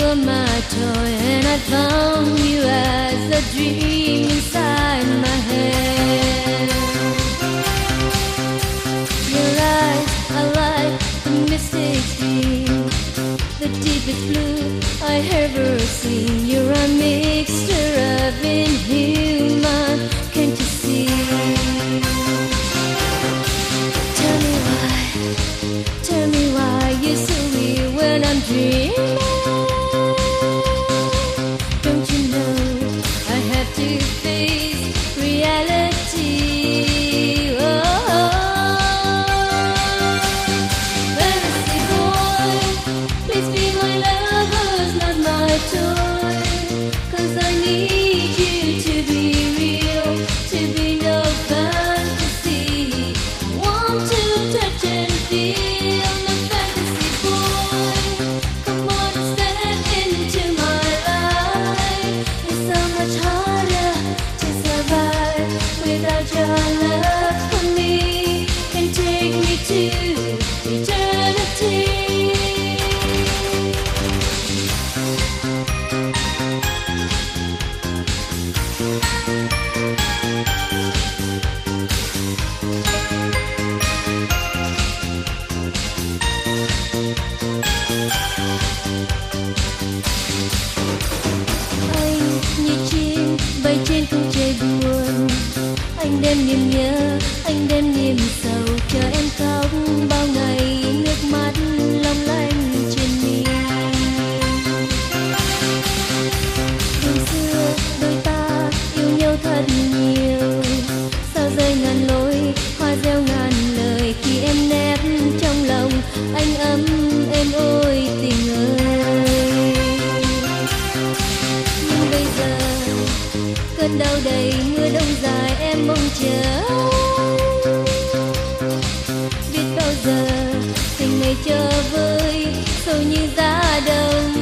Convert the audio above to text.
were my toy, and I found you as a dream inside my head. Your eyes are like the mystic dream, the deepest blue I ever seen. You're a mixture of inhuman, can't you see? Tell me why you're so weird when I'm dreaming. Don't you know I have to face reality? Fantasy boy, please be my lover, not my toy. 'Cause I need you to be real, to be no fantasy. I want to touch and feel my fantasy boy. Come on and step into my life. It's so much harder to survive without your love for me. Can take me to eternity. Anh như chim bay trên khung trời buồn, anh đem niềm nhớ, anh đem niềm sầu chờ em khóc bao ngày, nước mắt long lanh trên mi. Hồi xưa đôi ta yêu nhau thật nhiều, sao rơi ngàn lối hoa gieo ngàn lời khi em nép trong lòng anh ấm em ôi tình ơi. Nhưng bây giờ cơn đau đầy mưa đông dài em mong chờ, biết bao giờ tình ngày chờ vơi sâu như giá đông.